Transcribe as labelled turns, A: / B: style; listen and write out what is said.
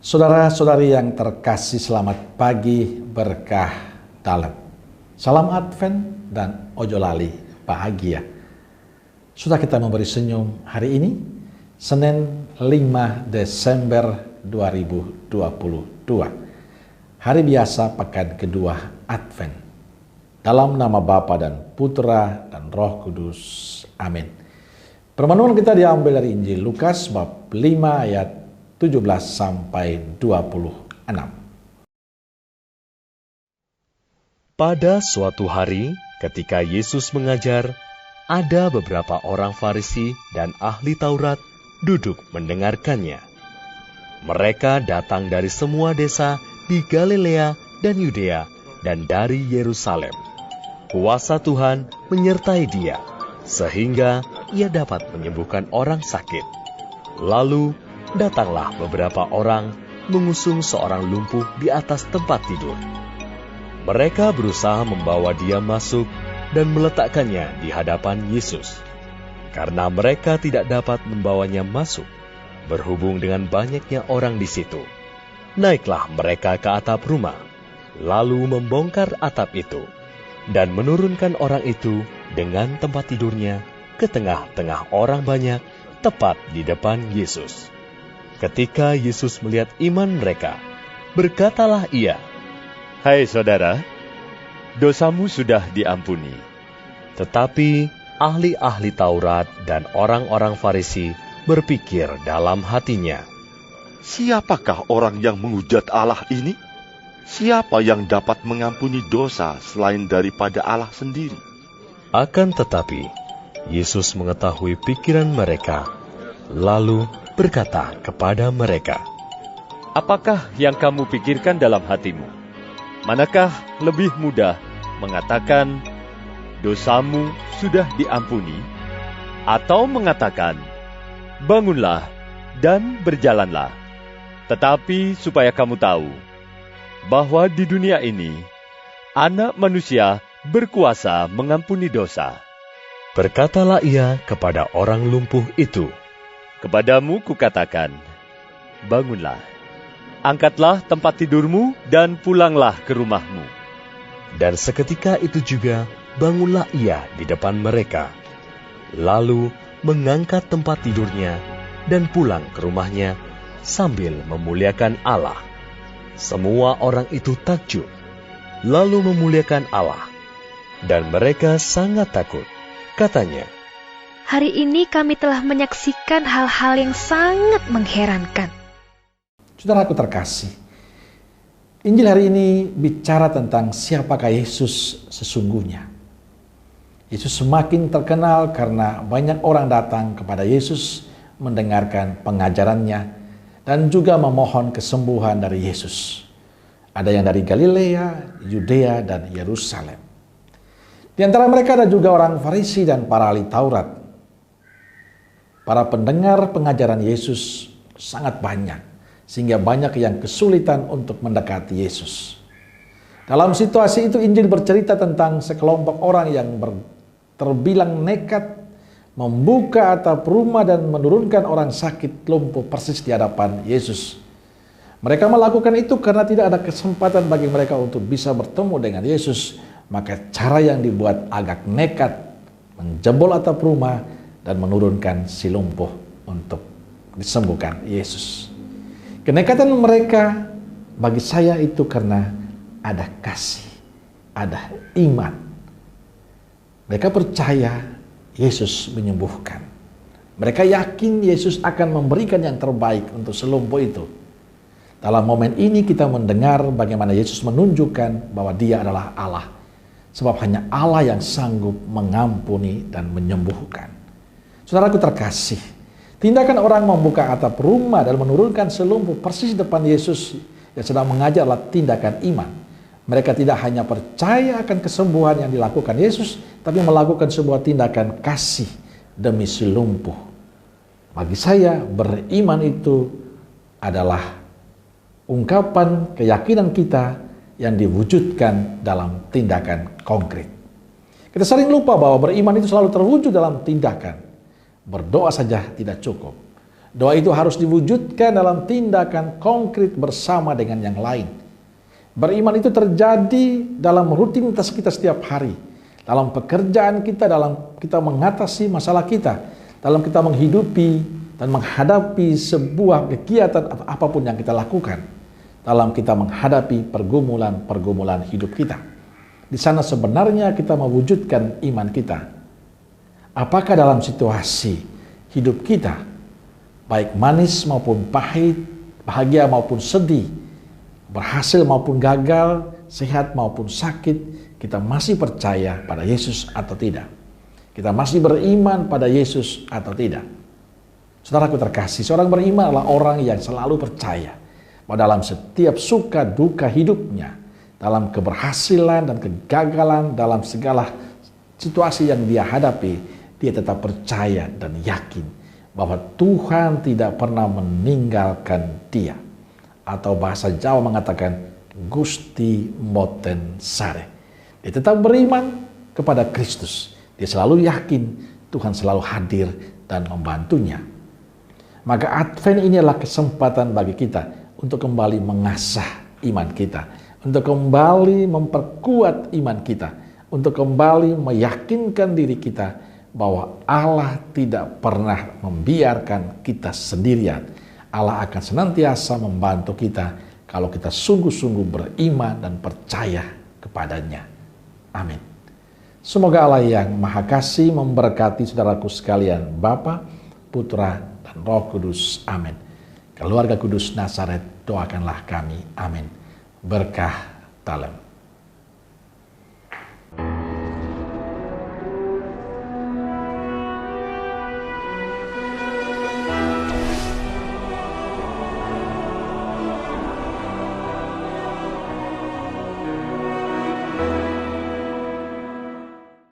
A: Saudara-saudari yang terkasih, selamat pagi berkah dalam. Salam Advent dan ojo lali bahagia. Sudah kita memberi senyum hari ini, Senin 5 Desember 2022. Hari biasa pekan kedua Advent. Dalam nama Bapa dan Putra dan Roh Kudus. Amin. Permenuhan kita diambil dari Injil Lukas bab 5 ayat 17 sampai 26.
B: Pada suatu hari, ketika Yesus mengajar, ada beberapa orang Farisi dan ahli Taurat duduk mendengarkannya. Mereka datang dari semua desa di Galilea dan Yudea dan dari Yerusalem. Kuasa Tuhan menyertai dia, sehingga ia dapat menyembuhkan orang sakit. Lalu datanglah beberapa orang mengusung seorang lumpuh di atas tempat tidur. Mereka berusaha membawa dia masuk dan meletakkannya di hadapan Yesus. Karena mereka tidak dapat membawanya masuk, berhubung dengan banyaknya orang di situ. Naiklah mereka ke atap rumah, lalu membongkar atap itu, dan menurunkan orang itu dengan tempat tidurnya ke tengah-tengah orang banyak, tepat di depan Yesus. Ketika Yesus melihat iman mereka, berkatalah ia, "Hai saudara, dosamu sudah diampuni." Tetapi ahli-ahli Taurat dan orang-orang Farisi berpikir dalam hatinya,
C: "Siapakah orang yang menghujat Allah ini? Siapa yang dapat mengampuni dosa selain daripada Allah sendiri?"
B: Akan tetapi, Yesus mengetahui pikiran mereka, lalu berkata kepada mereka,
D: "Apakah yang kamu pikirkan dalam hatimu? Manakah lebih mudah mengatakan, 'Dosamu sudah diampuni,' atau mengatakan, 'Bangunlah dan berjalanlah'? Tetapi supaya kamu tahu bahwa di dunia ini Anak Manusia berkuasa mengampuni dosa."
B: Berkatalah ia kepada orang lumpuh itu,
D: "Kepadamu kukatakan, bangunlah, angkatlah tempat tidurmu dan pulanglah ke rumahmu."
B: Dan seketika itu juga bangunlah ia di depan mereka, lalu mengangkat tempat tidurnya dan pulang ke rumahnya sambil memuliakan Allah. Semua orang itu takjub, lalu memuliakan Allah, dan mereka sangat takut. Katanya,
E: "Hari ini kami telah menyaksikan hal-hal yang sangat mengherankan."
A: Saudaraku terkasih, Injil hari ini bicara tentang siapakah Yesus sesungguhnya. Yesus semakin terkenal karena banyak orang datang kepada Yesus mendengarkan pengajarannya dan juga memohon kesembuhan dari Yesus. Ada yang dari Galilea, Yudea, dan Yerusalem. Di antara mereka ada juga orang Farisi dan para ahli Taurat. Para pendengar pengajaran Yesus sangat banyak, sehingga banyak yang kesulitan untuk mendekati Yesus. Dalam situasi itu Injil bercerita tentang sekelompok orang yang terbilang nekat membuka atap rumah dan menurunkan orang sakit lumpuh persis di hadapan Yesus. Mereka melakukan itu karena tidak ada kesempatan bagi mereka untuk bisa bertemu dengan Yesus. Maka cara yang dibuat agak nekat, menjebol atap rumah dan menurunkan si lumpuh untuk disembuhkan Yesus. Kenekatan mereka bagi saya itu karena ada kasih, ada iman. Mereka percaya Yesus menyembuhkan. Mereka yakin Yesus akan memberikan yang terbaik untuk si lumpuh itu. Dalam momen ini kita mendengar bagaimana Yesus menunjukkan bahwa Dia adalah Allah. Sebab hanya Allah yang sanggup mengampuni dan menyembuhkan. Saudaraku terkasih, tindakan orang membuka atap rumah dan menurunkan selumpuh persis depan Yesus yang sedang mengajar adalah tindakan iman. Mereka tidak hanya percaya akan kesembuhan yang dilakukan Yesus, tapi melakukan sebuah tindakan kasih demi selumpuh. Bagi saya, beriman itu adalah ungkapan keyakinan kita yang diwujudkan dalam tindakan konkret. Kita sering lupa bahwa beriman itu selalu terwujud dalam tindakan. Berdoa saja tidak cukup. Doa itu harus diwujudkan dalam tindakan konkret bersama dengan yang lain. Beriman itu terjadi dalam rutinitas kita setiap hari, dalam pekerjaan kita, dalam kita mengatasi masalah kita, dalam kita menghidupi dan menghadapi sebuah kegiatan atau apapun yang kita lakukan, dalam kita menghadapi pergumulan-pergumulan hidup kita. Di sana sebenarnya kita mewujudkan iman kita. Apakah dalam situasi hidup kita, baik manis maupun pahit, bahagia maupun sedih, berhasil maupun gagal, sehat maupun sakit, kita masih percaya pada Yesus atau tidak? Kita masih beriman pada Yesus atau tidak? Saudaraku terkasih, seorang beriman adalah orang yang selalu percaya bahwa dalam setiap suka duka hidupnya, dalam keberhasilan dan kegagalan, dalam segala situasi yang dia hadapi, dia tetap percaya dan yakin bahwa Tuhan tidak pernah meninggalkan dia. Atau bahasa Jawa mengatakan Gusti Mboten Sare. Dia tetap beriman kepada Kristus. Dia selalu yakin Tuhan selalu hadir dan membantunya. Maka Advent ini adalah kesempatan bagi kita untuk kembali mengasah iman kita, untuk kembali memperkuat iman kita, untuk kembali meyakinkan diri kita bahwa Allah tidak pernah membiarkan kita sendirian. Allah akan senantiasa membantu kita kalau kita sungguh-sungguh beriman dan percaya kepadanya. Amin. Semoga Allah yang Maha Kasih memberkati saudaraku sekalian, Bapa, Putra, dan Roh Kudus. Amin. Keluarga Kudus Nazaret, doakanlah kami. Amin. Berkah Talem.